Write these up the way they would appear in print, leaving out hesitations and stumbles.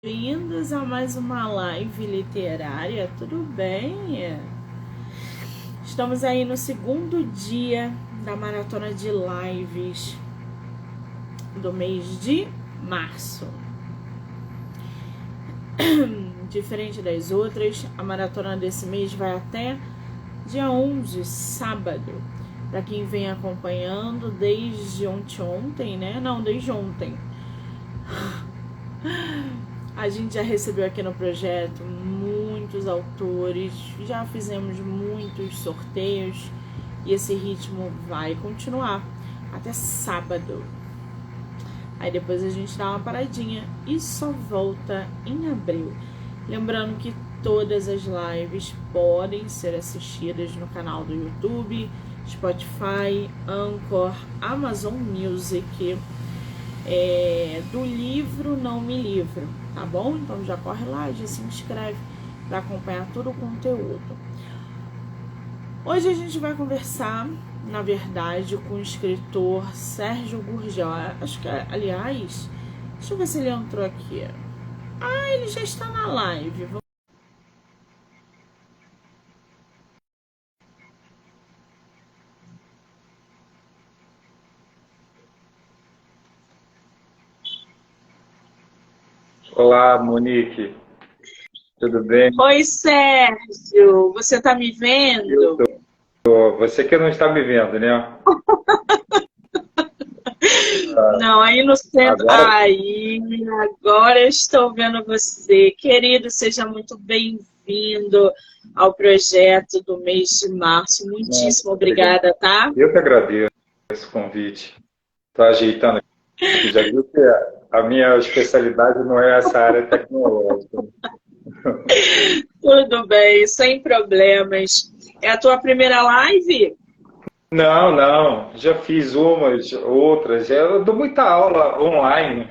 Bem-vindos a mais uma live literária, tudo bem? Estamos aí no segundo dia da maratona de lives do mês de março. Diferente das outras, a maratona desse mês vai até dia 11, sábado. Para quem vem acompanhando desde ontem, né? Não, desde ontem. A gente já recebeu aqui no projeto muitos autores, já fizemos muitos sorteios e esse ritmo vai continuar até sábado. Aí depois a gente dá uma paradinha e só volta em abril. Lembrando que todas as lives podem ser assistidas no canal do YouTube, Spotify, Anchor, Amazon Music, do livro Não Me Livro, tá bom? Então já corre lá, já se inscreve para acompanhar todo o conteúdo. Hoje a gente vai conversar, na verdade, com o escritor Sérgio Gurgel. Acho que, aliás, deixa eu ver se ele entrou aqui. Ah, ele já está na live. Olá, Monique. Tudo bem? Oi, Sérgio, você tá me Eu vendo? Você que não está me vendo, né? Não, aí no centro. Agora, Aí, agora eu estou vendo você. Querido, seja muito bem-vindo ao projeto do mês de março. né, Muitíssimo obrigado. obrigada, tá? Eu que agradeço o convite. Estou ajeitando aqui. Já viu que a minha especialidade não é essa área tecnológica. Tudo bem, sem problemas. É a tua primeira live? Não, não. Já fiz umas, outras. Eu dou muita aula online,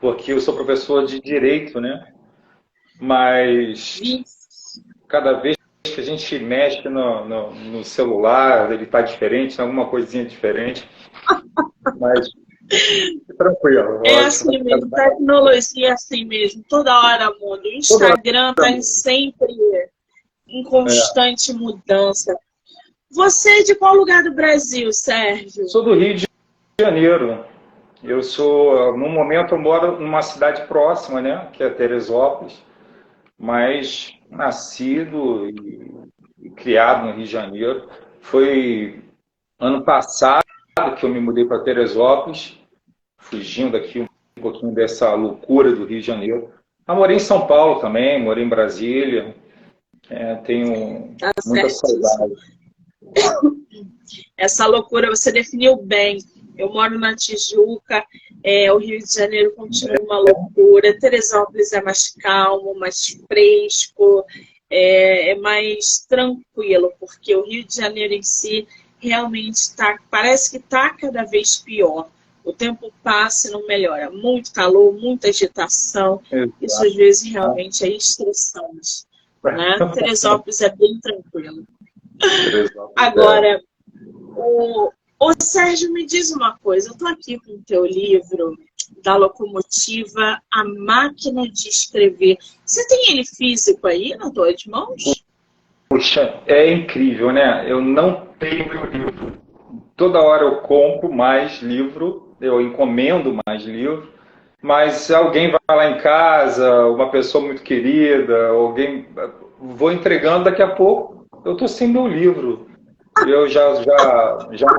porque eu sou professor de direito, né? Mas Vixe. cada vez que a gente mexe no celular, ele está diferente, alguma coisinha diferente. Mas tranquilo, É acho que vai assim ficar mesmo, mais tecnologia é assim mesmo, toda hora muda. O toda Instagram hora. tá sempre em É, constante mudança. Você é de qual lugar do Brasil, Sérgio? sou do Rio de Janeiro. Eu sou, no momento, eu moro numa cidade próxima, né, que é Teresópolis, mas nascido e criado no Rio de Janeiro. Foi ano passado que eu me mudei para Teresópolis, fugindo aqui um pouquinho dessa loucura do Rio de Janeiro. Eu morei em São Paulo também, morei em Brasília, tenho Tá muita certíssimo. saudade. Essa loucura você definiu bem. Eu moro na Tijuca, o Rio de Janeiro continua uma loucura, Teresópolis é mais calmo, mais fresco, é mais tranquilo, porque o Rio de Janeiro em si realmente parece que está cada vez pior. O tempo passa e não melhora. Muito calor, muita agitação, isso às vezes realmente é estressante, né? Teresópolis é bem tranquilo. Teresópolis Agora, o Sérgio, me diz uma coisa, eu estou aqui com o teu livro da Locomotiva, A Máquina de Escrever. Você tem ele físico aí nas tuas mãos? Puxa, é incrível, né? Eu não tenho meu livro. Toda hora eu compro mais livro, eu encomendo mais livro, mas alguém vai lá em casa, uma pessoa muito querida, alguém. Vou entregando, daqui a pouco eu estou sem meu livro. Eu já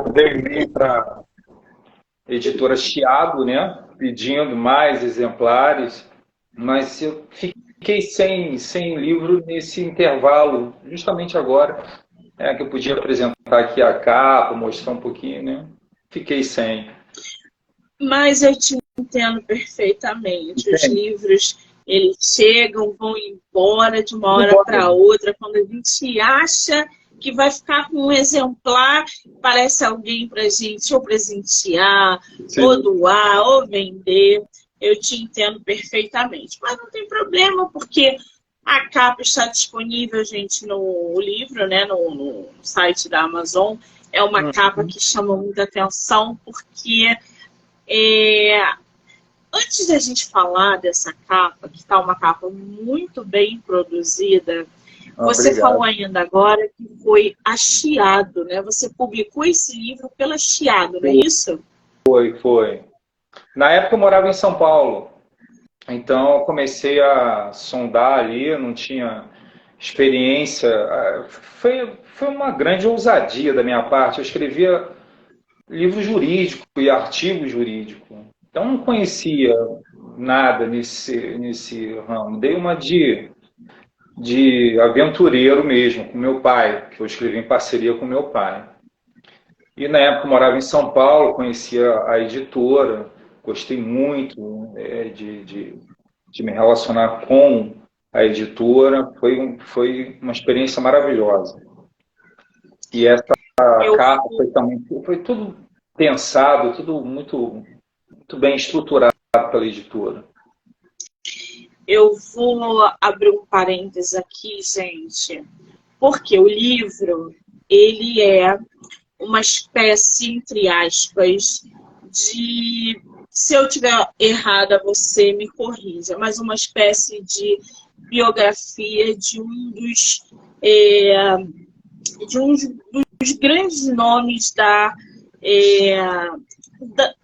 mandei e-mail para editora Chiado, né? Pedindo mais exemplares, mas eu fiquei sem livro nesse intervalo, justamente agora, que eu podia apresentar aqui a capa, mostrar um pouquinho, né? Fiquei sem. Mas eu te entendo perfeitamente. Os Entende? livros, eles chegam, vão embora de uma Tudo hora embora. para outra. Quando a gente acha que vai ficar com um exemplar, parece alguém para a gente ou presentear, ou Sim. doar, ou vender. Eu te entendo perfeitamente. Mas não tem problema, porque a capa está disponível, gente, no livro, né, no site da Amazon. É uma capa que chama muita atenção, porque é, Antes da gente falar dessa capa, que está uma capa muito bem produzida, você Obrigado. falou ainda agora que foi a Chiado, né? Você publicou esse livro pela Chiado, não é isso? Foi. Na época eu morava em São Paulo, então eu comecei a sondar ali, eu não tinha experiência. Foi uma grande ousadia da minha parte. Eu escrevia livro jurídico e artigo jurídico. Então não conhecia nada nesse ramo. Dei uma de aventureiro mesmo, com meu pai, que eu escrevi em parceria com meu pai. E na época eu morava em São Paulo, conhecia a editora, gostei muito de me relacionar com a editora, foi uma experiência maravilhosa. E essa Eu, capa foi tudo pensado, tudo muito bem estruturado pela editora. eu vou abrir um parênteses aqui, gente, porque o livro, ele é uma espécie, entre aspas, de... Se eu tiver errada, você me corrija, mas uma espécie de biografia de de um dos grandes nomes da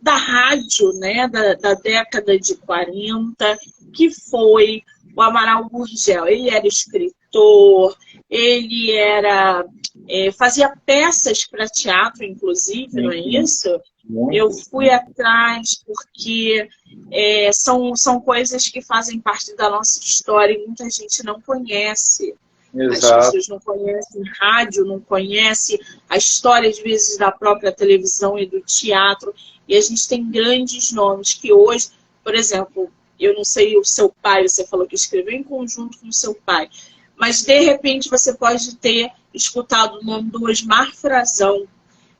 rádio, né, da década de 40, que foi o Amaral Gurgel. Ele era escritor, ele fazia peças para teatro, inclusive, não é isso? Eu fui atrás porque são coisas que fazem parte da nossa história e muita gente não conhece. As Exato. pessoas não conhecem rádio, não conhecem a história, às vezes, da própria televisão e do teatro. E a gente tem grandes nomes que hoje, por exemplo, eu não sei o seu pai, você falou que escreveu em conjunto com o seu pai, mas, de repente, você pode ter escutado o nome do Osmar Frazão,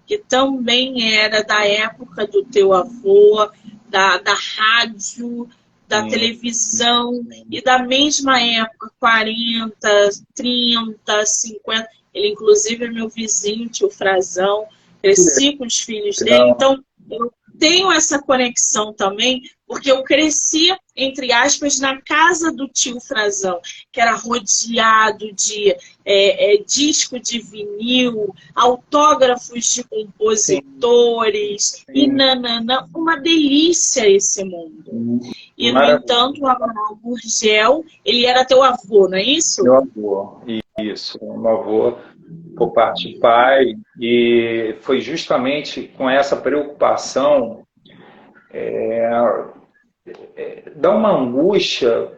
que também era da época do teu avô, da rádio, da televisão, e da mesma época, 40, 30, 50. Ele, inclusive, é meu vizinho, tio Frazão. Cresci com os filhos dele. Então, eu tenho essa conexão também, porque eu cresci, entre aspas, na casa do tio Frazão, que era rodeado de disco de vinil, autógrafos de compositores, e nananã. Uma delícia esse mundo. E, no entanto, o Amaral Gurgel, ele era teu avô, não é isso? Meu avô, isso. Meu avô, por parte de pai, e foi justamente com essa preocupação, dá uma angústia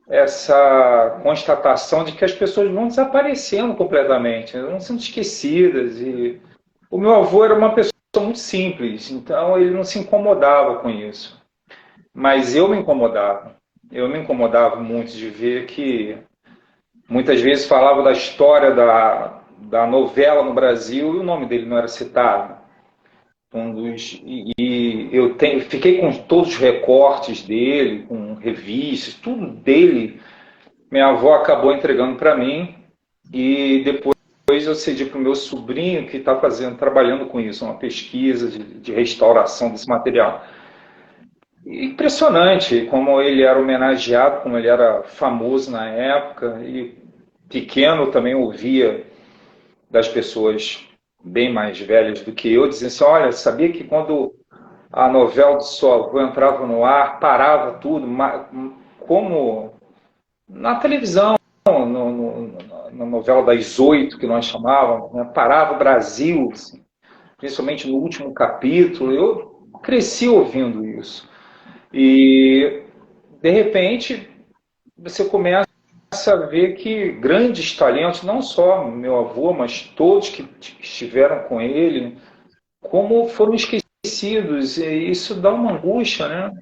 essa constatação de que as pessoas vão desaparecendo completamente, vão sendo esquecidas. E o meu avô era uma pessoa muito simples, então ele não se incomodava com isso. Mas eu me incomodava. Eu me incomodava muito de ver que muitas vezes falava da história da novela no Brasil e o nome dele não era citado. E eu fiquei com todos os recortes dele, com revistas, tudo dele. Minha avó acabou entregando para mim e depois eu cedi para o meu sobrinho que está trabalhando com isso, uma pesquisa de restauração desse material. Impressionante como ele era homenageado, como ele era famoso na época, e pequeno também ouvia das pessoas bem mais velhas do que eu, dizendo assim, olha, sabia que quando a novela do seu avô entrava no ar, parava tudo, como na televisão, na novela das 8, que nós chamávamos, né? Parava o Brasil, assim, principalmente no último capítulo. Eu cresci ouvindo isso. E, de repente, você começa a ver que grandes talentos, não só meu avô, mas todos que estiveram com ele, como foram esquecidos. E isso dá uma angústia, né?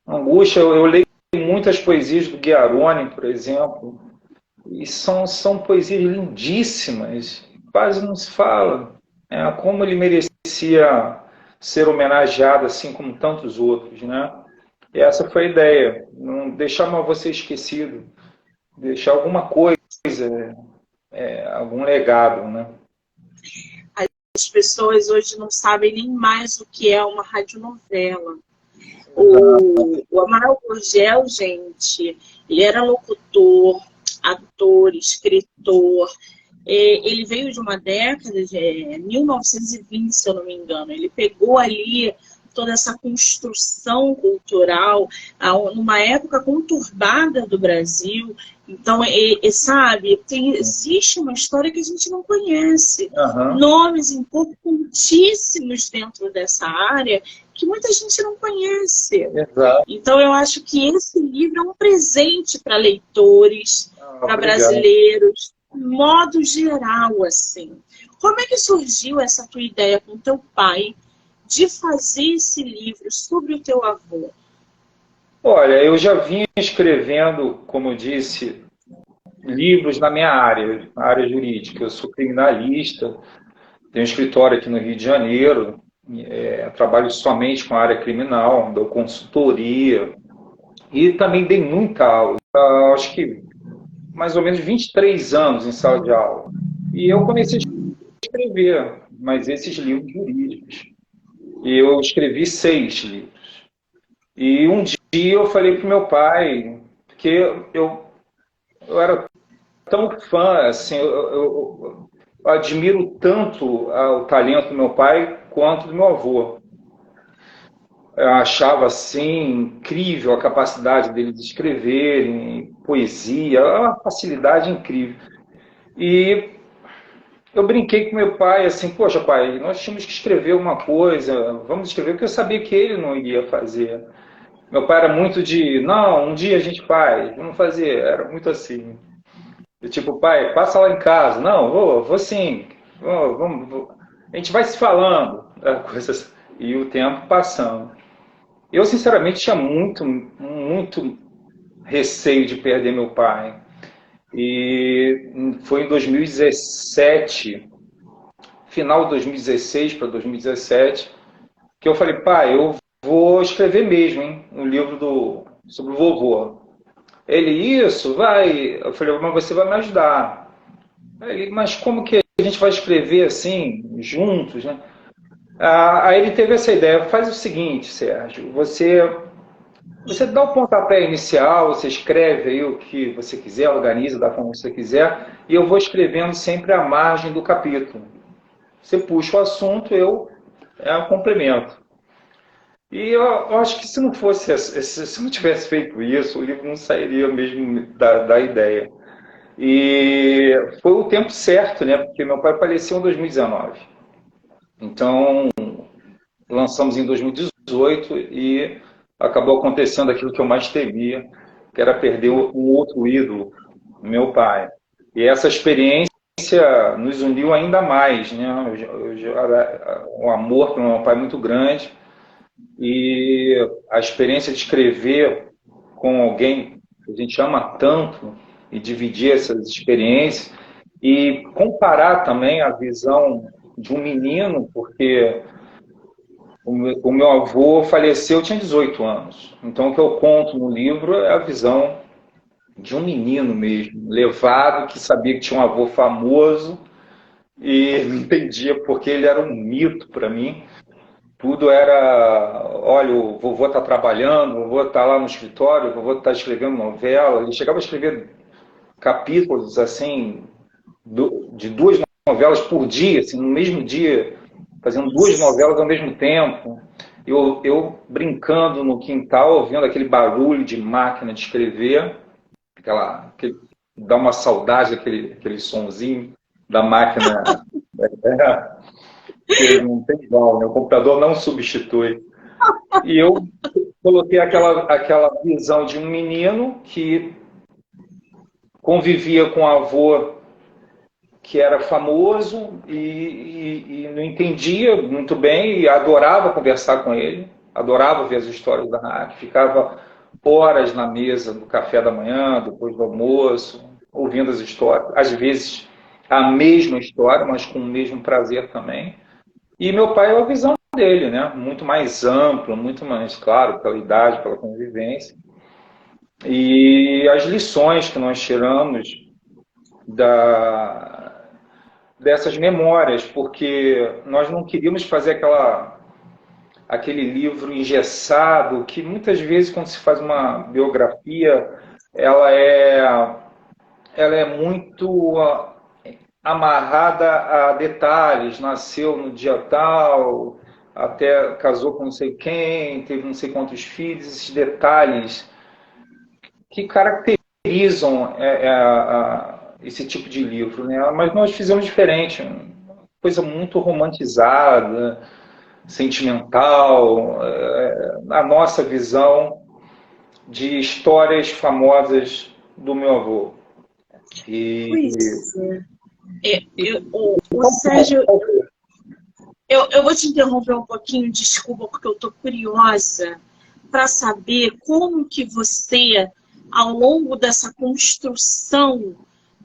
Angústia. Eu leio muitas poesias do Guiarone, por exemplo, e são poesias lindíssimas, quase não se fala. Como ele merecia ser homenageado assim como tantos outros, né? E essa foi a ideia, não deixar você esquecido, deixar alguma coisa, algum legado, né? As pessoas hoje não sabem nem mais o que é uma radionovela. O Amaral Gurgel, gente, ele era locutor, ator, escritor. Ele veio de uma década de 1920, se eu não me engano. Ele pegou ali toda essa construção cultural numa época conturbada do Brasil. Então, sabe, existe uma história que a gente não conhece. Nomes importantíssimos dentro dessa área que muita gente não conhece. Exato. Então, eu acho que esse livro é um presente para leitores, para brasileiros, de modo geral, assim. Como é que surgiu essa tua ideia com teu pai de fazer esse livro sobre o teu avô? Olha, eu já vinha escrevendo, como eu disse, livros na minha área, na área jurídica. Eu sou criminalista, tenho um escritório aqui no Rio de Janeiro, trabalho somente com a área criminal, dou consultoria e também dei muita aula. Acho que mais ou menos 23 anos em sala de aula. E eu comecei a escrever, mas esses livros jurídicos. E eu escrevi 6 livros. E um dia eu falei para o meu pai, porque eu era tão fã, assim, eu admiro tanto o talento do meu pai quanto do meu avô. Eu achava, assim, incrível a capacidade dele de escrever em poesia, uma facilidade incrível. E eu brinquei com meu pai, assim, poxa, pai, nós tínhamos que escrever uma coisa, vamos escrever, porque eu sabia que ele não iria fazer. Meu pai era muito de, não, um dia a gente faz, vamos fazer, era muito assim. Eu, tipo, pai, passa lá em casa. Não, vou sim, vamos, a gente vai se falando, coisas, e o tempo passando. Eu, sinceramente, tinha muito receio de perder meu pai. E foi em 2017, final de 2016 para 2017, que eu falei, pai, eu vou escrever mesmo, hein, um livro sobre o vovô. Ele, isso, vai. Eu falei, mas você vai me ajudar. Ele, mas como que a gente vai escrever assim, juntos, né? Aí ele teve essa ideia, faz o seguinte, Sérgio, você dá o pontapé inicial, você escreve aí o que você quiser, organiza da forma que você quiser, e eu vou escrevendo sempre à margem do capítulo. Você puxa o assunto, eu complemento. E eu acho que se não fosse, se não tivesse feito isso, o livro não sairia mesmo da ideia. E foi o tempo certo, né? Porque meu pai faleceu em 2019. Então, lançamos em 2018 e acabou acontecendo aquilo que eu mais temia, que era perder um outro ídolo, meu pai. E essa experiência nos uniu ainda mais, né? Um amor pelo meu pai muito grande e a experiência de escrever com alguém que a gente ama tanto e dividir essas experiências e comparar também a visão de um menino, porque o meu avô faleceu, eu tinha 18 anos. Então, o que eu conto no livro é a visão de um menino mesmo, levado, que sabia que tinha um avô famoso e não entendia porque ele era um mito para mim. Tudo era, olha, o vovô está trabalhando, o vovô está lá no escritório, o vovô está escrevendo novela. Ele chegava a escrever capítulos, assim, de 2 novelas por dia, assim, no mesmo dia, fazendo 2 novelas ao mesmo tempo. Eu brincando no quintal, ouvindo aquele barulho de máquina de escrever, dá uma saudade aquele sonzinho da máquina. Que não tem igual, né? O computador não substitui. E eu coloquei aquela visão de um menino que convivia com um avô que era famoso e não entendia muito bem e adorava conversar com ele, adorava ver as histórias da rádio, ficava horas na mesa do café da manhã, depois do almoço, ouvindo as histórias, às vezes a mesma história, mas com o mesmo prazer também. E meu pai é a visão dele, né? Muito mais ampla, muito mais, claro, pela idade, pela convivência. E as lições que nós tiramos dessas memórias, porque nós não queríamos fazer aquele livro engessado, que muitas vezes, quando se faz uma biografia, ela é, ela é muito amarrada a detalhes, nasceu no dia tal, até casou com não sei quem, teve não sei quantos filhos, esses detalhes que caracterizam esse tipo de livro, né? Mas nós fizemos diferente, uma coisa muito romantizada, sentimental, a nossa visão de histórias famosas do meu avô. E, Pois é. O Sérgio, eu vou te interromper um pouquinho, desculpa, porque eu estou curiosa para saber como que você, ao longo dessa construção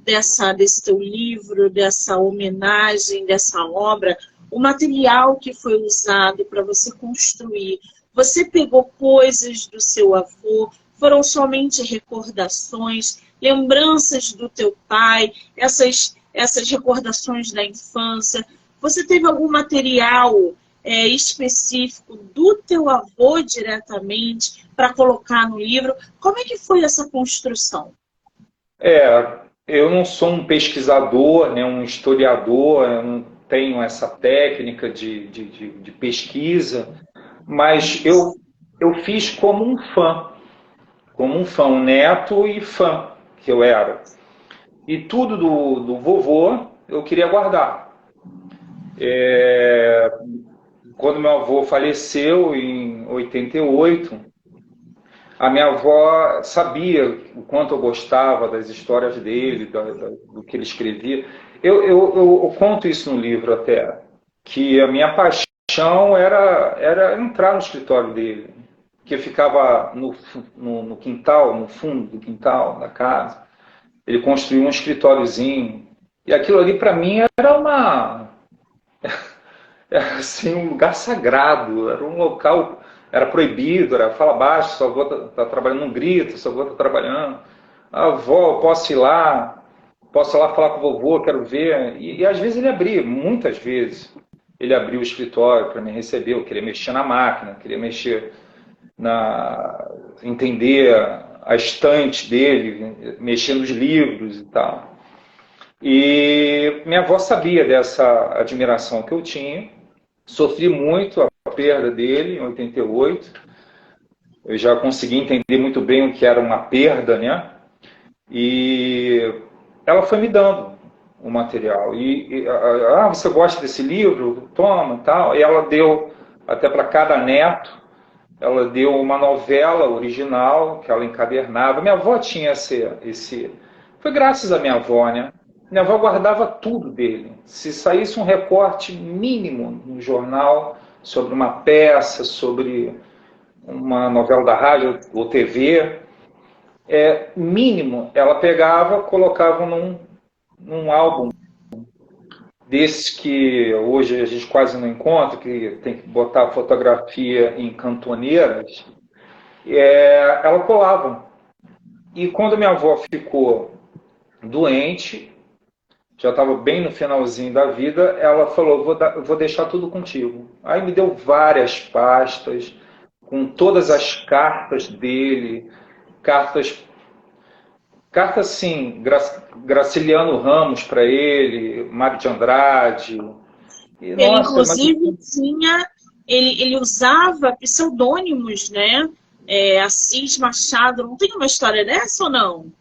desse teu livro, dessa homenagem, dessa obra, o material que foi usado para você construir, você pegou coisas do seu avô, foram somente recordações, lembranças do teu pai, essas recordações da infância. Você teve algum material específico do teu avô diretamente para colocar no livro? Como é que foi essa construção? eu não sou um pesquisador, né, um historiador, eu não tenho essa técnica de pesquisa, mas eu fiz como um fã, um neto e fã que eu era. E tudo do vovô eu queria guardar. Quando meu avô faleceu em 88, a minha avó sabia o quanto eu gostava das histórias dele, do que ele escrevia. Eu conto isso no livro até, que a minha paixão era entrar no escritório dele, que ficava no quintal, no fundo do quintal da casa. Ele construiu um escritóriozinho. E aquilo ali, para mim, era assim, um lugar sagrado, era um local, era proibido, era fala baixo, sua avó tá trabalhando, não grita, sua avó tá trabalhando. A avó, posso ir lá falar com o vovô, quero ver. E às vezes ele abria, muitas vezes, ele abriu o escritório para me receber, eu queria mexer na máquina, queria mexer entender a estante dele, mexer nos livros e tal. E minha avó sabia dessa admiração que eu tinha. Sofri muito a perda dele em 88. Eu já consegui entender muito bem o que era uma perda, né? E ela foi me dando o material. Você gosta desse livro? Toma, tal. E ela deu até para cada neto. Ela deu uma novela original que ela encadernava. Minha avó tinha esse. Foi graças à minha avó, né? Minha avó guardava tudo dele. Se saísse um recorte mínimo no jornal sobre uma peça, sobre uma novela da rádio ou TV, mínimo, ela pegava, colocava num álbum desses que hoje a gente quase não encontra, que tem que botar a fotografia em cantoneiras, ela colava. E quando minha avó ficou doente, já estava bem no finalzinho da vida, ela falou, vou deixar tudo contigo. Aí me deu várias pastas, com todas as cartas dele, cartas, cartas assim, Graciliano Ramos para ele, Mário de Andrade. E, Ele, nossa, mas inclusive, ele usava pseudônimos, né? Assis Machado, não tem uma história dessa ou não?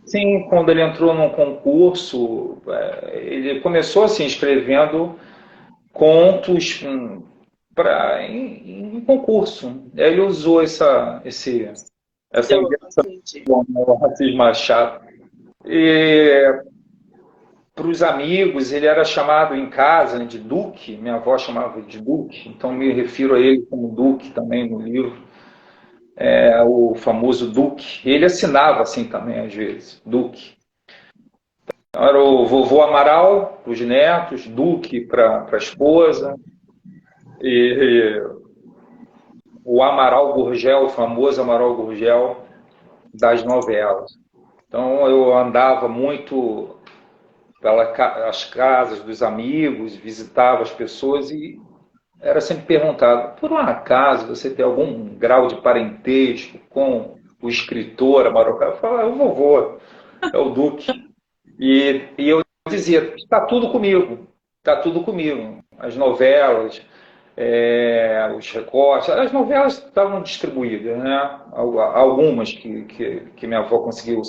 sim, quando ele entrou num concurso, ele começou assim, escrevendo contos em concurso. Aí ele usou essa invenção Entendi. do Assis Machado. E para os amigos, ele era chamado em casa, né, de Duque, minha avó chamava de Duque, então me refiro a ele como Duque também no livro, o famoso Duque. Ele assinava assim também, às vezes, Duque. Então, era o vovô Amaral para os netos, Duque para a esposa, e o Amaral Gurgel, o famoso Amaral Gurgel das novelas. Então eu andava muito pelas casas dos amigos, visitava as pessoas e era sempre perguntado, por um acaso você tem algum grau de parentesco com o escritor Amaro Carlos? Eu falava, é o vovô, é o Duque. E eu dizia, está tudo comigo, está tudo comigo. As novelas, os recortes, as novelas estavam distribuídas, né? Algumas que minha avó conseguiu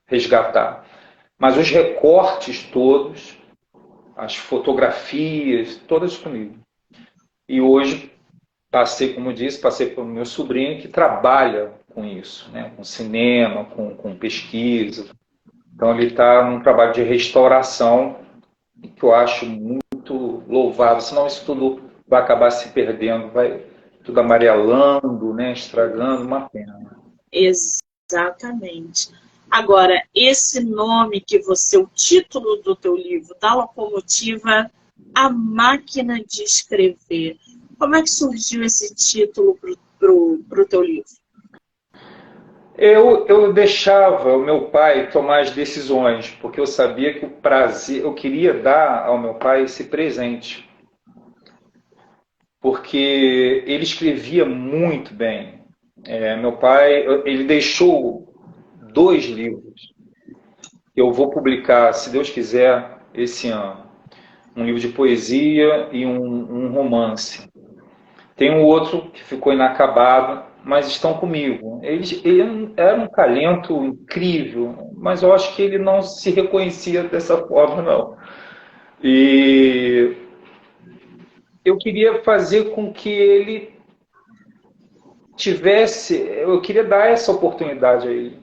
resgatar. Mas os recortes todos, as fotografias, todas comigo. E hoje passei, como disse, passei pelo meu sobrinho que trabalha com isso, né? Com cinema, com pesquisa. Então ele está num trabalho de restauração que eu acho muito louvável, senão isso tudo vai acabar se perdendo, vai tudo amarelando, né? Estragando, uma pena. Exatamente. Agora, esse nome que você, o título do teu livro, da Locomotiva, A Máquina de Escrever. Como é que surgiu esse título pro teu livro? Eu deixava o meu pai tomar as decisões, porque eu sabia que o prazer, eu queria dar ao meu pai esse presente, porque ele escrevia muito bem. Meu pai, ele deixou 2 livros que eu vou publicar, se Deus quiser, esse ano. Um livro de poesia e um romance. Tem um outro que ficou inacabado, mas estão comigo. Ele era um talento incrível, mas eu acho que ele não se reconhecia dessa forma, não. E eu queria fazer com que ele eu queria dar essa oportunidade a ele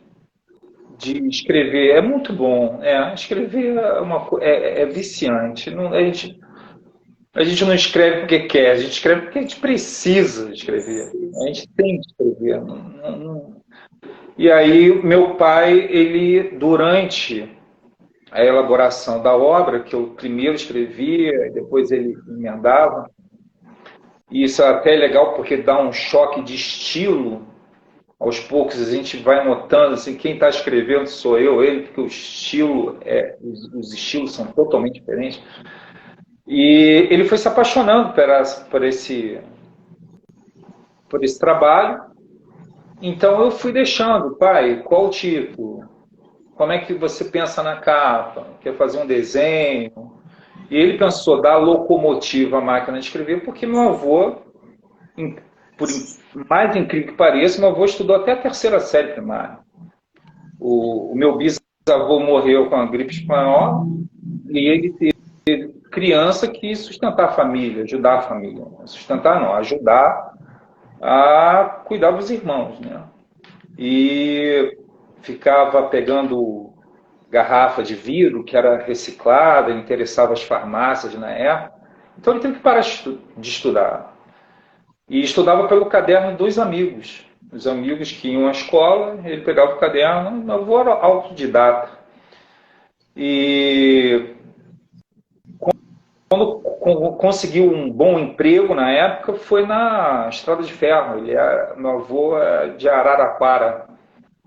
de escrever. É muito bom, escrever é viciante. A gente não escreve porque quer, a gente escreve porque a gente precisa escrever. A gente tem que escrever. E aí, meu pai, ele, durante a elaboração da obra, que eu primeiro escrevia, depois ele emendava, e isso é até legal porque dá um choque de estilo. Aos poucos a gente vai notando assim, quem está escrevendo sou eu, ele, porque os estilos são totalmente diferentes. E ele foi se apaixonando por esse trabalho. Então eu fui deixando, pai, qual o título? Como é que você pensa na capa? Quer fazer um desenho? E ele pensou da locomotiva à máquina de escrever, porque meu avô, por mais incrível que pareça, meu avô estudou até a 3ª série primária. O meu bisavô morreu com a gripe espanhola e ele teve criança que sustentar a família, ajudar a família. Sustentar não, ajudar a cuidar dos irmãos, né? E ficava pegando garrafa de vidro que era reciclada, interessava as farmácias na época. Então ele teve que parar de estudar. E estudava pelo caderno dos amigos. Os amigos que iam à escola, ele pegava o caderno, meu avô era autodidata. E quando conseguiu um bom emprego na época, foi na Estrada de Ferro. Meu avô é de Araraquara,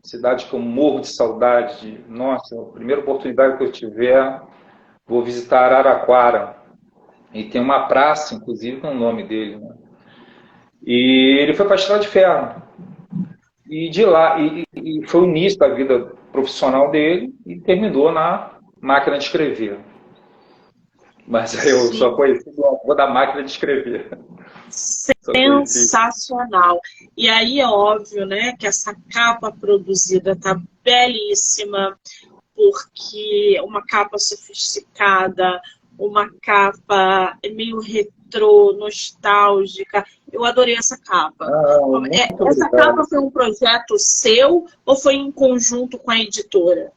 cidade que eu morro de saudade. Nossa, a primeira oportunidade que eu tiver, vou visitar Araraquara. E tem uma praça, inclusive, com o nome dele. Né? E ele foi para a Estrada de Ferro. E de lá, e foi o início da vida profissional dele e terminou na máquina de escrever. Mas eu só conheci o avô da máquina de escrever. Sensacional. E aí é óbvio, né, que essa capa produzida tá belíssima, porque uma capa sofisticada, uma capa meio retrô, nostálgica. Eu adorei essa capa. Essa capa foi um projeto seu ou foi em conjunto com a editora?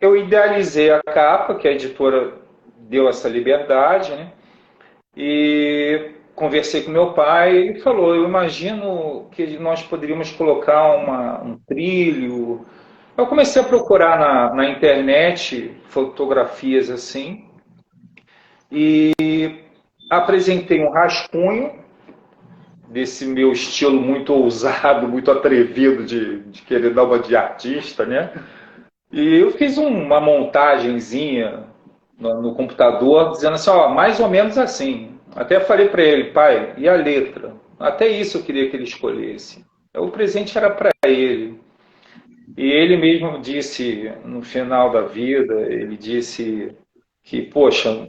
Eu idealizei a capa, que a editora deu essa liberdade, né? E conversei com meu pai, ele falou, eu imagino que nós poderíamos colocar um trilho. Eu comecei a procurar na internet fotografias assim e apresentei um rascunho desse meu estilo muito ousado, muito atrevido de querer dar uma de artista, né? E eu fiz uma montagenzinha no computador, dizendo assim, ó, mais ou menos assim. Até falei para ele, pai, e a letra? Até isso eu queria que ele escolhesse. O presente era para ele. E ele mesmo disse, no final da vida, ele disse que, poxa,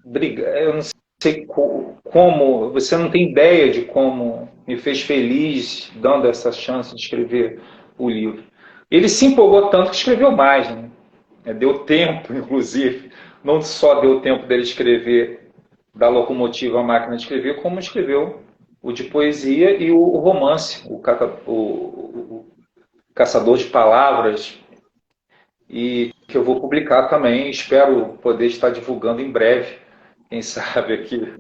eu não sei como, você não tem ideia de como me fez feliz dando essa chance de escrever o livro. Ele se empolgou tanto que escreveu mais, né? Deu tempo, inclusive, não só deu tempo dele escrever da locomotiva à máquina de escrever, como escreveu o de poesia e o romance, o Caçador de Palavras, e que eu vou publicar também. Espero poder estar divulgando em breve, quem sabe aqui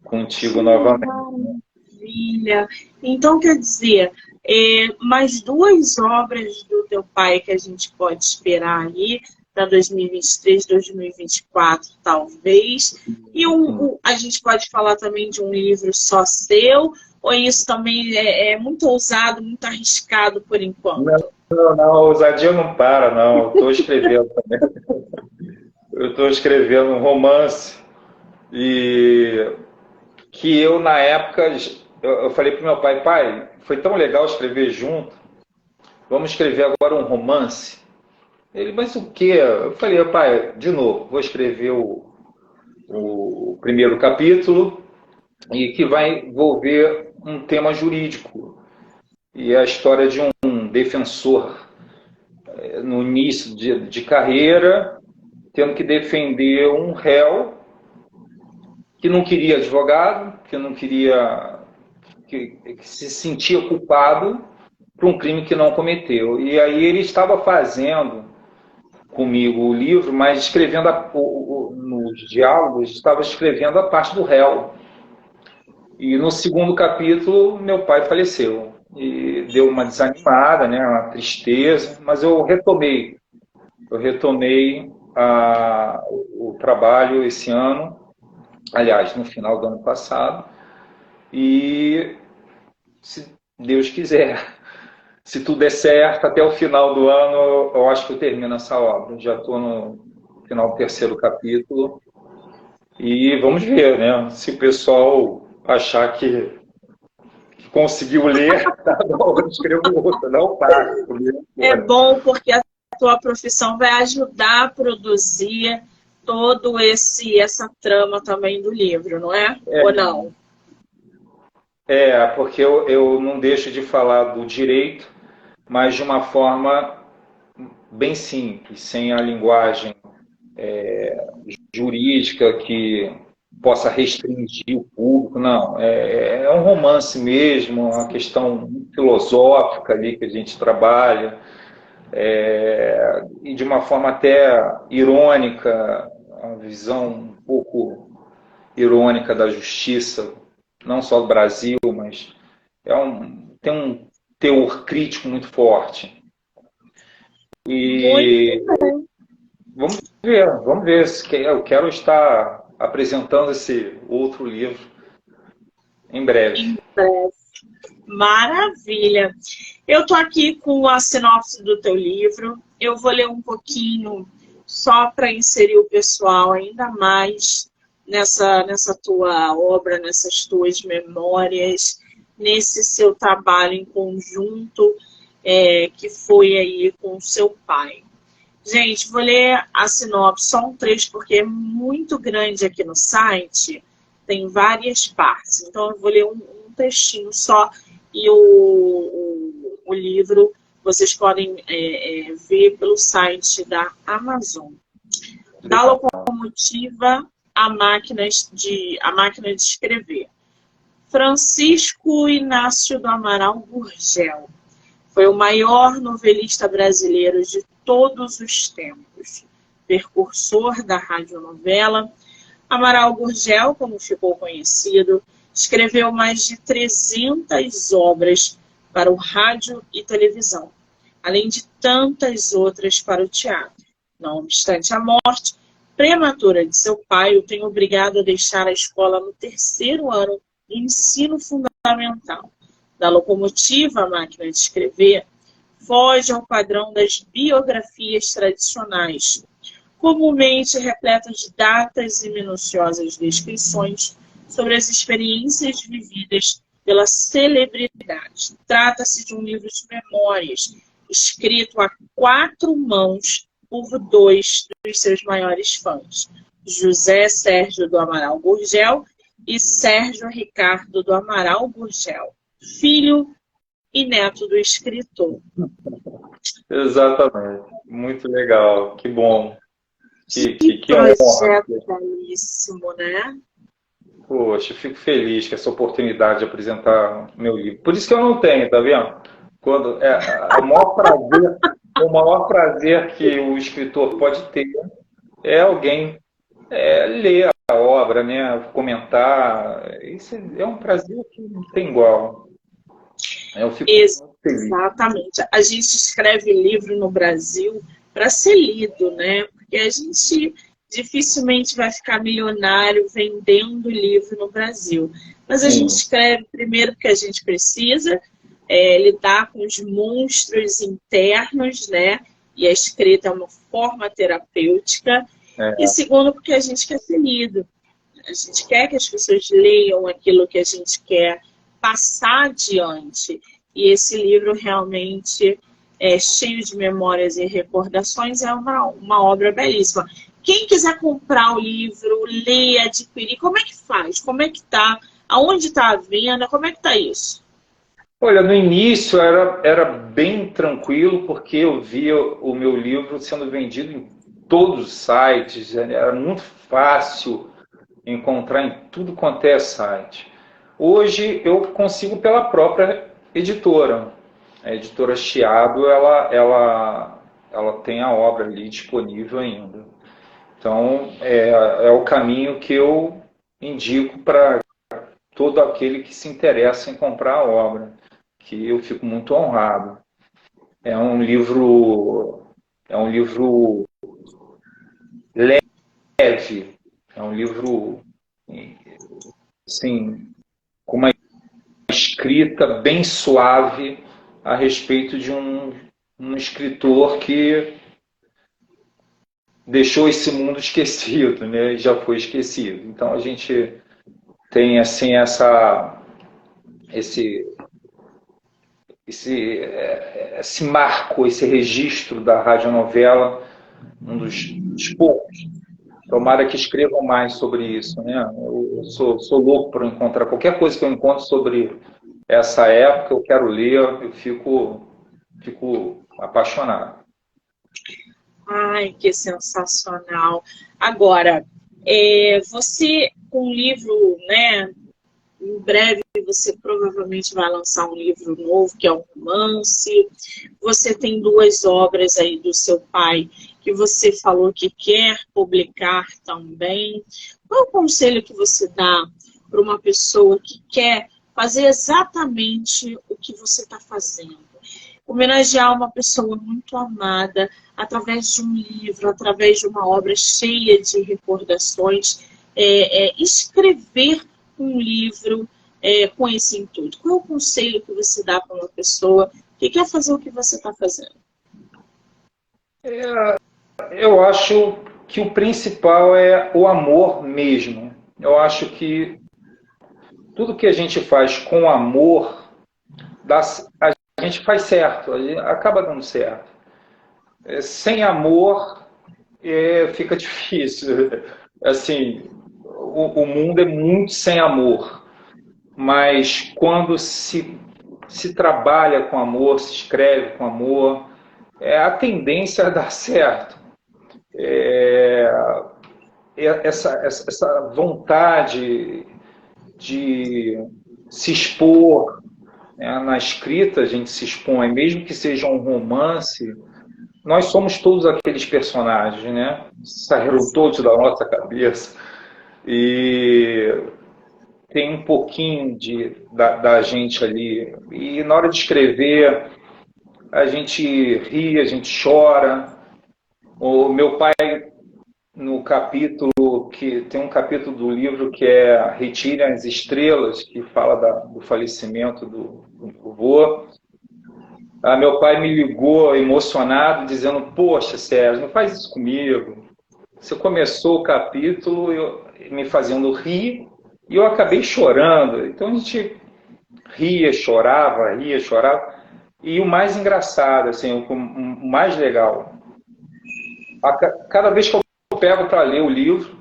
contigo novamente. Maravilha! Então, quer dizer, mais duas obras do teu pai que a gente pode esperar aí para 2023, 2024, talvez. E a gente pode falar também de um livro só seu, ou isso também é muito ousado, muito arriscado por enquanto? Não, a ousadia não para, não. Eu estou escrevendo também. Eu estou escrevendo um romance e que eu, na época, eu falei para meu pai, pai, foi tão legal escrever junto, vamos escrever agora um romance. Ele, mas o quê? Eu falei, pai, de novo, vou escrever o primeiro capítulo e que vai envolver um tema jurídico. E a história de um defensor no início de carreira, tendo que defender um réu que não queria advogado, que não queria, que se sentia culpado por um crime que não cometeu. E aí ele estava fazendo comigo o livro, mas escrevendo nos diálogos, estava escrevendo a parte do réu. E no segundo capítulo, meu pai faleceu. E deu uma desanimada, né, uma tristeza, mas eu retomei o trabalho esse ano, aliás, no final do ano passado, e se Deus quiser, se tudo der certo, até o final do ano, eu acho que eu termino essa obra. Já estou no final do terceiro capítulo. E vamos ver, né? Se o pessoal achar que conseguiu ler, tá bom, eu escrevo outra, não para. É bom porque a tua profissão vai ajudar a produzir todo essa trama também do livro, não é? Ou não? Porque eu não deixo de falar do direito, mas de uma forma bem simples, sem a linguagem jurídica que possa restringir o público, não. É um romance mesmo, uma questão filosófica ali que a gente trabalha, e de uma forma até irônica, uma visão um pouco irônica da justiça, não só do Brasil, mas tem um teor crítico muito forte. E vamos ver. Eu quero estar apresentando esse outro livro em breve. Em breve. Maravilha! Eu tô aqui com a sinopse do teu livro. Eu vou ler um pouquinho só para inserir o pessoal ainda mais nessa tua obra, nessas tuas memórias, nesse seu trabalho em conjunto que foi aí com o seu pai. Gente, vou ler a sinopse, só um trecho, porque é muito grande aqui no site, tem várias partes. Então, eu vou ler um trechinho só, e o livro vocês podem ver pelo site da Amazon. Da locomotiva à máquina de escrever. Francisco Inácio do Amaral Gurgel foi o maior novelista brasileiro de todos os tempos. Percursor da radionovela, Amaral Gurgel, como ficou conhecido, escreveu mais de 300 obras para o rádio e televisão, além de tantas outras para o teatro. Não obstante a morte prematura de seu pai, o tem obrigado a deixar a escola no terceiro ano do ensino fundamental. Da locomotiva à máquina de escrever, foge ao padrão das biografias tradicionais. comumente repleta de datas e minuciosas descrições sobre as experiências vividas pela celebridade. Trata-se de um livro de memórias, escrito a 4 mãos por 2 dos seus maiores fãs, José Sérgio do Amaral Gurgel e Sérgio Ricardo do Amaral Gurgel, filho e neto do escritor. Exatamente. Muito legal. Que bom. Que honra. projeto belíssimo, né? Poxa, eu fico feliz com essa oportunidade de apresentar meu livro. Por isso que eu não tenho, tá vendo? Quando o maior prazer que o escritor pode ter é alguém ler a obra, né? Comentar. Isso é um prazer que não tem igual. Eu fico muito feliz. Exatamente. A gente escreve livro no Brasil para ser lido, né? Porque a gente dificilmente vai ficar milionário vendendo livro no Brasil. Mas a gente escreve primeiro porque a gente precisa lidar com os monstros internos, né? E a escrita é uma forma terapêutica. E segundo, porque a gente quer ser lido. A gente quer que as pessoas leiam aquilo que a gente quer passar adiante. E esse livro realmente é cheio de memórias e recordações, é uma obra belíssima. Quem quiser comprar o livro, ler, adquirir, como é que faz? Como é que está? Aonde está a venda? Como é que está isso? Olha, no início era bem tranquilo, porque eu via o meu livro sendo vendido em todos os sites, era muito fácil encontrar em tudo quanto é site. Hoje eu consigo pela própria editora. A editora Chiado, ela tem a obra ali disponível ainda. Então, é o caminho que eu indico para todo aquele que se interessa em comprar a obra, que eu fico muito honrado. É um livro leve, é um livro assim, com uma escrita bem suave a respeito de um escritor que deixou esse mundo esquecido, né? Já foi esquecido. Então a gente tem assim esse marco, esse registro da radionovela, um dos poucos. Tomara que escrevam mais sobre isso, né? Eu sou louco para encontrar qualquer coisa que eu encontro sobre essa época, eu quero ler, eu fico apaixonado. Ai, que sensacional. Agora, você com um livro, né? Em breve você provavelmente vai lançar um livro novo, que é um romance. Você tem 2 obras aí do seu pai que você falou que quer publicar também. Qual é o conselho que você dá para uma pessoa que quer fazer exatamente o que você está fazendo? Homenagear uma pessoa muito amada através de um livro, através de uma obra cheia de recordações, escrever um livro com esse intuito. Qual é o conselho que você dá para uma pessoa que quer fazer o que você está fazendo? Eu acho que o principal é o amor mesmo. Eu acho que tudo que a gente faz com amor, a gente faz certo, acaba dando certo. Sem amor, fica difícil. Assim, o mundo é muito sem amor, mas quando se trabalha com amor, se escreve com amor, a tendência é dar certo. Essa vontade de se expor, né? Na escrita a gente se expõe, mesmo que seja um romance, nós somos todos aqueles personagens, né? Saíram todos da nossa cabeça. E tem um pouquinho da gente ali. E na hora de escrever, a gente ri, a gente chora. O meu pai, no capítulo, que tem um capítulo do livro que é Retire as Estrelas, que fala do falecimento do avô. Meu pai me ligou emocionado, dizendo: poxa, Sérgio, não faz isso comigo. você começou o capítulo me fazendo rir e eu acabei chorando. Então a gente ria, chorava. E o mais engraçado, assim, o mais legal, cada vez que eu pego para ler o livro,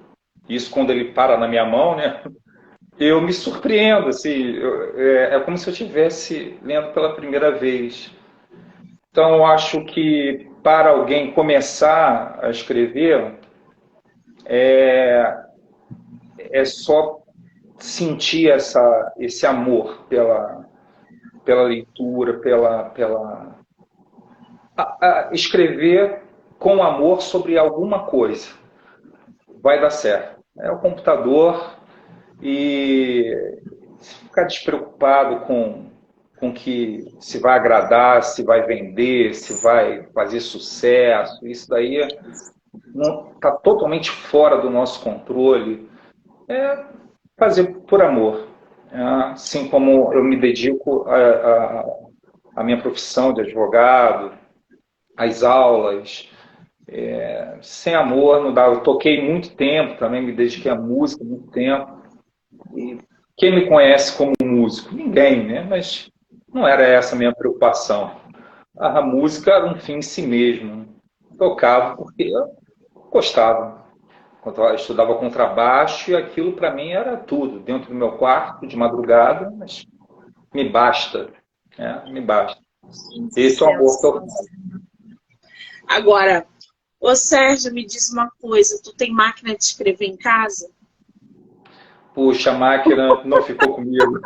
isso quando ele para na minha mão, né? Eu me surpreendo, assim, é como se eu estivesse lendo pela primeira vez. Então, eu acho que para alguém começar a escrever, é só sentir esse amor pela leitura, escrever com amor sobre alguma coisa. Vai dar certo. É o computador e ficar despreocupado com que se vai agradar, se vai vender, se vai fazer sucesso. Isso daí está totalmente fora do nosso controle. É fazer por amor. Assim como eu me dedico à minha profissão de advogado, às aulas. Sem amor não dá. Eu toquei muito tempo também, me dediquei à música muito tempo. E quem me conhece como músico? Ninguém, né? Mas não era essa a minha preocupação. A música era um fim em si mesmo. Tocava porque eu gostava. Quando eu estudava contrabaixo, e aquilo para mim era tudo. Dentro do meu quarto, de madrugada, mas me basta. Me basta. Esse é o amor que eu faço. Agora, ô Sérgio, me diz uma coisa, tu tem máquina de escrever em casa? Puxa, a máquina não ficou comigo.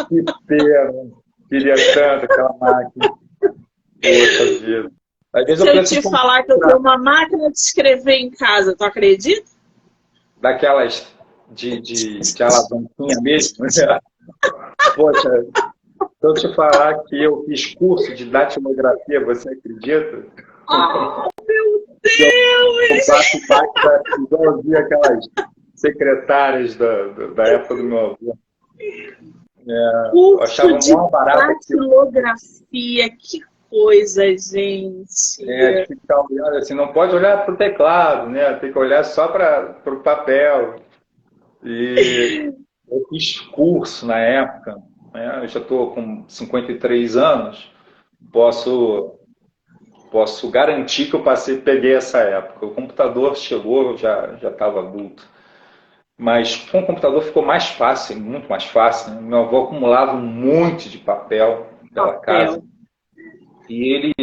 Que pena. Queria tanto aquela máquina. Poxa vida. Às vezes Se eu te falar que eu tenho uma máquina de escrever em casa, tu acredita? Daquelas de alavanquinha mesmo. Poxa, se eu te falar que eu fiz curso de datilografia, você acredita? Oh, meu Deus! Eu ouvi aquelas secretárias da época do meu avô. Eu achava Curso de mó barato datilografia, que coisa, gente. Tem que ficar olhando assim, não pode olhar para o teclado, né? Tem que olhar só para o papel. E eu fiz curso na época, né? Eu já estou com 53 anos, posso garantir que eu peguei essa época. O computador chegou, eu já estava adulto. Mas com o computador ficou mais fácil, muito mais fácil. Né? Meu avô acumulava um monte de papel naquela casa. E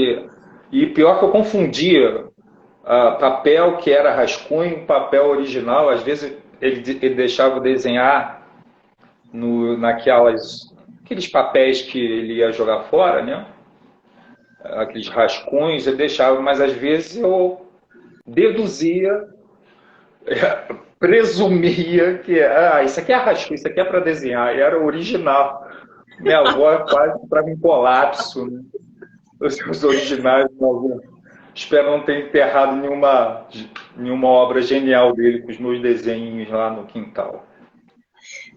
pior que eu confundia papel que era rascunho, papel original. Às vezes ele deixava eu desenhar aqueles papéis que ele ia jogar fora, né? Aqueles rascunhos, ele deixava, mas às vezes eu deduzia, presumia que isso aqui é rascunho, isso aqui é para desenhar, e era original. Minha avó quase para mim colapso, né? Os originais, minha avó. Espero não ter enterrado nenhuma obra genial dele com os meus desenhos lá no quintal.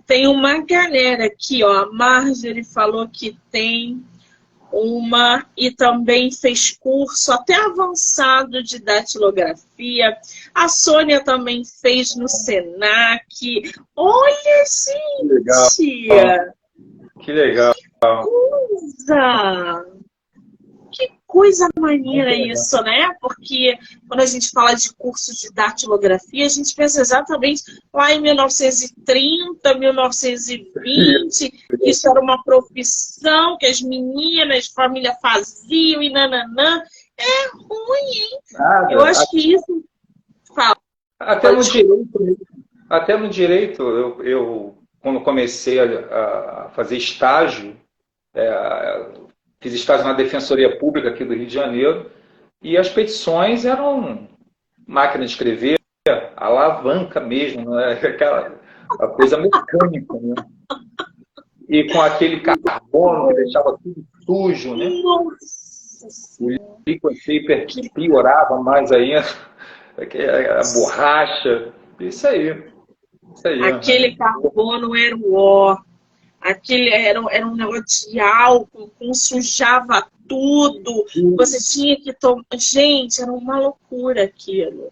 Tem uma galera aqui, ó. A Marjorie falou que tem uma e também fez curso até avançado de datilografia. A Sônia também fez no Senac. Olha, gente! Que legal! Que coisa maneira isso, né? Porque quando a gente fala de curso de datilografia, a gente pensa exatamente lá em 1930, 1920, isso era uma profissão que as meninas de família faziam e nananã. É ruim, hein? Eu acho que isso... Fala. Até no direito, eu quando comecei a fazer estágio, fiz estágio na Defensoria Pública aqui do Rio de Janeiro, e as petições eram máquina de escrever, alavanca mesmo, né? A coisa mecânica, né? E com aquele carbono que deixava tudo sujo, né? O liquid paper piorava mais ainda, a borracha, isso aí. Aquele carbono era o ó. Aquele era um negócio de álcool, sujava tudo. Você tinha que tomar. Gente, era uma loucura aquilo.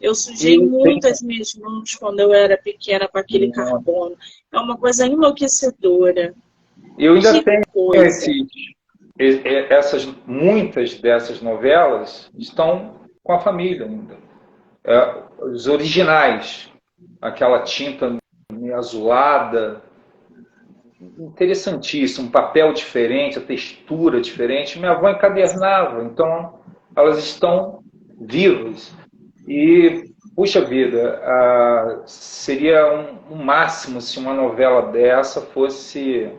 Eu sujei muito as minhas mãos quando eu era pequena com aquele carbono. É uma coisa enlouquecedora. Eu ainda Que tenho coisa. muitas dessas novelas estão com a família ainda. Os originais, aquela tinta meio azulada, interessantíssimo, um papel diferente, a textura diferente. Minha avó encadernava, então elas estão vivas. E, puxa vida, seria um máximo se uma novela dessa fosse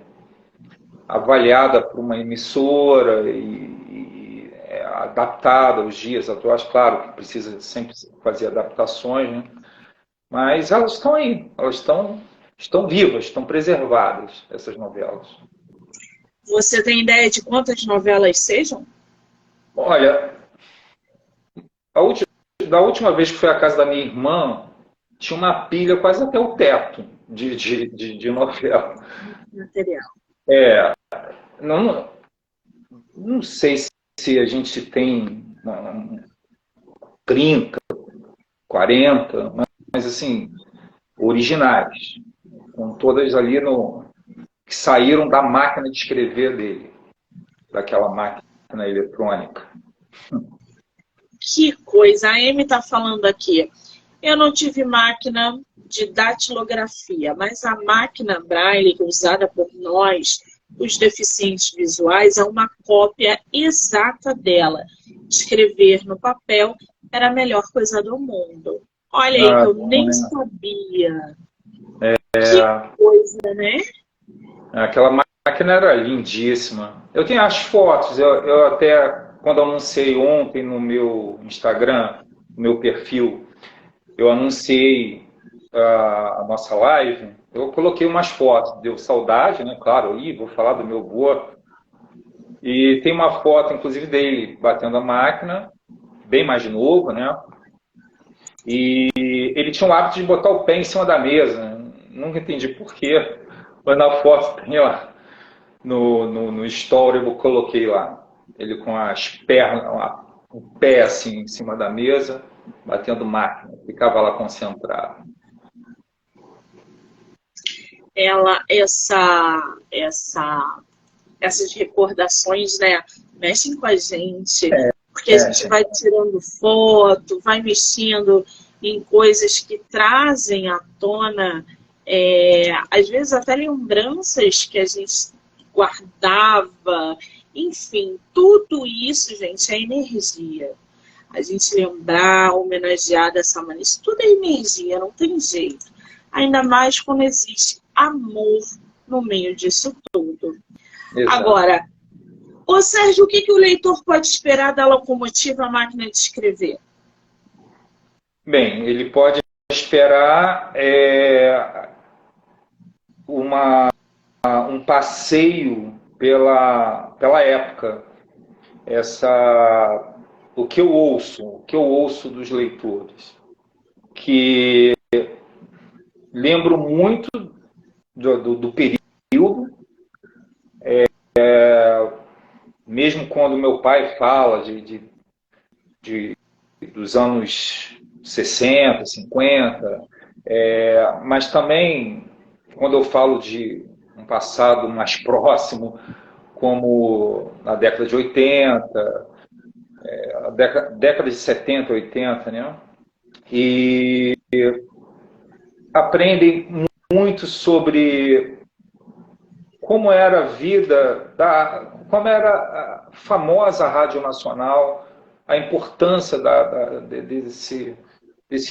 avaliada por uma emissora e adaptada aos dias atuais. Claro que precisa sempre fazer adaptações, né? Mas elas estão aí, elas estão vivas, estão preservadas, essas novelas. Você tem ideia de quantas novelas sejam? Olha, da última vez que fui à casa da minha irmã, tinha uma pilha quase até o teto de novela. Material. Não, não sei se a gente tem 30, 40, mas assim, originais. Com todas ali que saíram da máquina de escrever dele, daquela máquina eletrônica. Que coisa. A Amy está falando aqui. Eu não tive máquina de datilografia, mas a máquina Braille usada por nós, os deficientes visuais, é uma cópia exata dela. Escrever no papel era a melhor coisa do mundo. Olha aí, que eu nem sabia. Que coisa, né? Aquela máquina era lindíssima. Eu tenho as fotos, eu até, quando anunciei ontem no meu Instagram, no meu perfil, eu anunciei a nossa live, eu coloquei umas fotos, deu saudade, né? Claro, vou falar do meu avô. E tem uma foto, inclusive, dele batendo a máquina, bem mais novo, né? E ele tinha o hábito de botar o pé em cima da mesa. Nunca entendi por quê, mas na foto tem lá, no story eu coloquei lá, ele com as pernas, o pé assim em cima da mesa, batendo máquina, ficava lá concentrado. Essas recordações, né, mexem com a gente, porque a gente vai tirando foto, vai mexendo em coisas que trazem à tona, às vezes até lembranças que a gente guardava, enfim, tudo isso, gente, é energia. A gente lembrar, homenagear dessa maneira, isso tudo é energia, não tem jeito. Ainda mais quando existe amor no meio disso tudo. Exato. Agora, ô Sérgio, o que o leitor pode esperar da locomotiva Máquina de Escrever? Bem, ele pode esperar um passeio pela época. O que eu ouço dos leitores, que lembro muito do período, mesmo quando meu pai fala dos anos 60, 50, mas também quando eu falo de um passado mais próximo, como na década de 80, a década de 70, 80, né? E aprendem muito sobre como era a vida, como era a famosa Rádio Nacional, a importância desse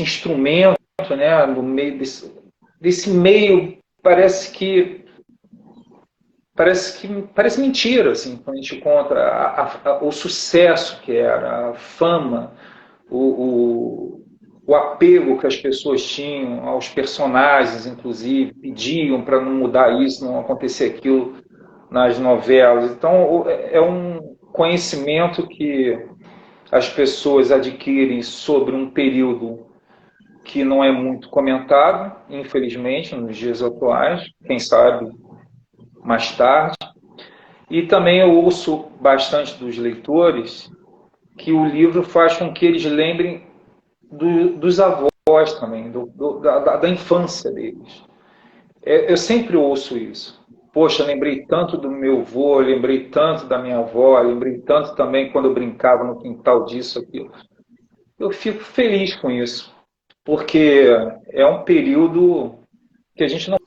instrumento, né, no meio desse meio, parece mentira, assim, quando a gente encontra o sucesso que era, a fama, o apego que as pessoas tinham aos personagens, inclusive, pediam para não mudar isso, não acontecer aquilo nas novelas. Então, é um conhecimento que as pessoas adquirem sobre um período que não é muito comentado, infelizmente, nos dias atuais, quem sabe mais tarde. E também eu ouço bastante dos leitores que o livro faz com que eles lembrem dos avós também, da infância deles. Eu sempre ouço isso. Poxa, lembrei tanto do meu avô, lembrei tanto da minha avó, lembrei tanto também quando eu brincava no quintal disso, aquilo. Eu fico feliz com isso, porque é um período que a gente não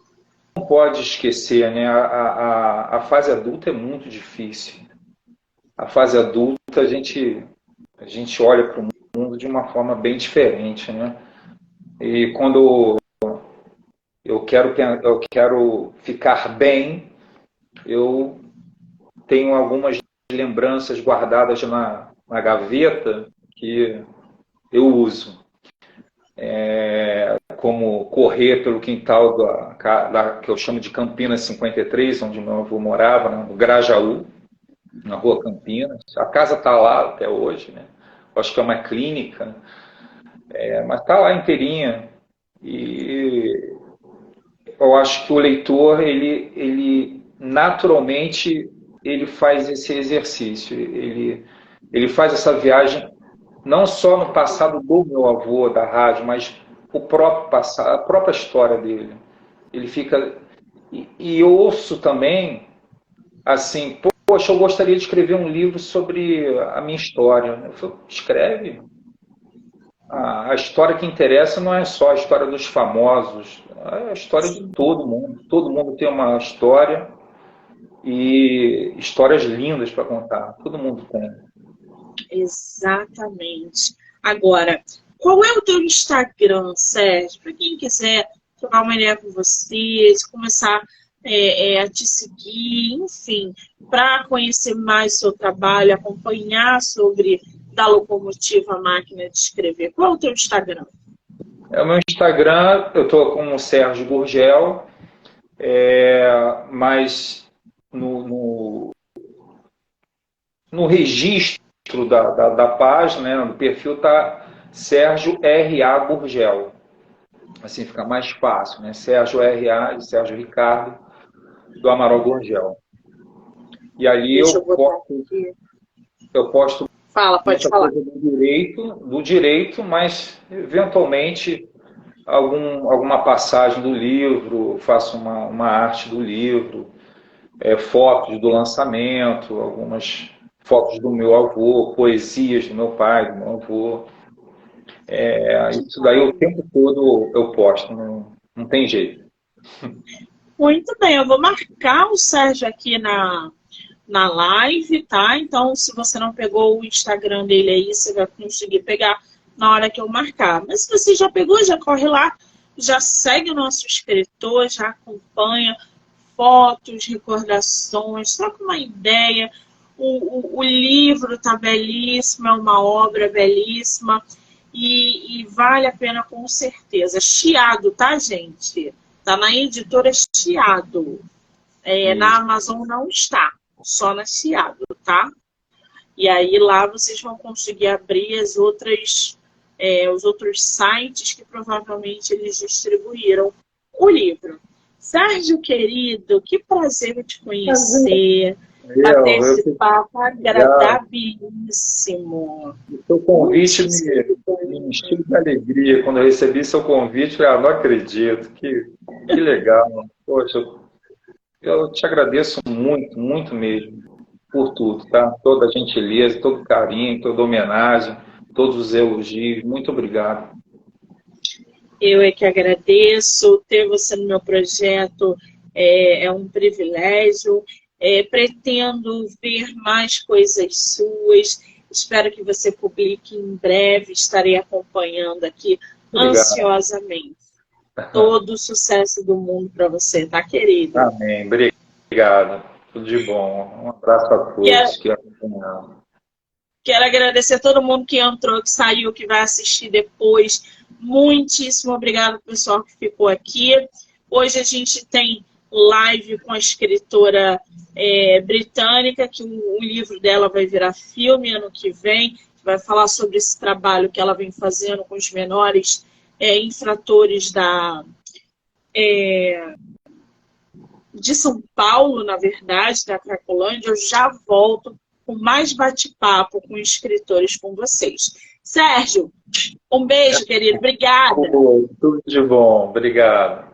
pode esquecer, né? A fase adulta é muito difícil. A fase adulta a gente olha para o mundo de uma forma bem diferente, né? E quando eu quero ficar bem, eu tenho algumas lembranças guardadas na gaveta que eu uso. Como correr pelo quintal que eu chamo de Campinas 53, onde meu avô morava, né, no Grajaú, na rua Campinas. A casa está lá até hoje, né? Acho que é uma clínica, mas está lá inteirinha. E eu acho que o leitor, ele naturalmente, ele faz esse exercício, ele faz essa viagem não só no passado do meu avô, da rádio, mas o próprio passado, a própria história dele. Ele fica... E eu ouço também, assim, poxa, eu gostaria de escrever um livro sobre a minha história. Eu falo, escreve. A história que interessa não é só a história dos famosos, é a história de todo mundo. Todo mundo tem uma história e histórias lindas para contar. Todo mundo tem. Exatamente. Agora, qual é o teu Instagram, Sérgio? Para quem quiser trocar uma ideia com vocês, começar a te seguir, enfim, para conhecer mais o seu trabalho, acompanhar sobre da locomotiva à máquina de escrever. Qual é o teu Instagram? O meu Instagram, eu estou com o Sérgio Gurgel, mas no registro da página, né, no perfil, está Sérgio R.A. Gurgel. Assim fica mais fácil, né? Sérgio R.A. e Sérgio Ricardo do Amaral Gurgel. E ali eu posto Fala, pode falar. Coisa do direito, mas eventualmente alguma passagem do livro, faço uma arte do livro, fotos do lançamento, algumas fotos do meu avô, poesias do meu pai, do meu avô. Isso daí o tempo todo eu posto, não tem jeito. Muito bem, eu vou marcar o Sérgio aqui na live, tá? Então, se você não pegou o Instagram dele aí, você vai conseguir pegar na hora que eu marcar. Mas se você já pegou, já corre lá, já segue o nosso escritor, já acompanha fotos, recordações, troca uma ideia. O livro tá belíssimo, é uma obra belíssima e vale a pena com certeza. Chiado, tá, gente? Tá na editora Chiado. Na Amazon não está, só na Chiado, tá? E aí lá vocês vão conseguir abrir os outros sites que provavelmente eles distribuíram o livro. Sérgio, querido, que prazer te conhecer. Bater esse papo agradabilíssimo. O seu convite me encheu de alegria. Quando eu recebi seu convite, eu falei, não acredito. Que legal. Poxa, eu te agradeço muito, muito mesmo, por tudo, tá? Toda a gentileza, todo o carinho, toda a homenagem, todos os elogios. Muito obrigado. Eu é que agradeço. Ter você no meu projeto é um privilégio. Pretendo ver mais coisas suas. Espero que você publique em breve. Estarei acompanhando aqui ansiosamente. Todo o sucesso do mundo para você, tá, querido? Amém. Obrigado. Tudo de bom. Um abraço a todos que acompanharam. Quero agradecer a todo mundo que entrou, que saiu, que vai assistir depois. Muitíssimo obrigado, pessoal, que ficou aqui. Hoje a gente tem live com a escritora britânica, que o livro dela vai virar filme ano que vem. Vai falar sobre esse trabalho que ela vem fazendo com os menores infratores de São Paulo, na verdade, da Cracolândia. Eu já volto com mais bate-papo com escritores com vocês. Sérgio, um beijo, querido. Obrigada. Tudo de bom. Obrigado.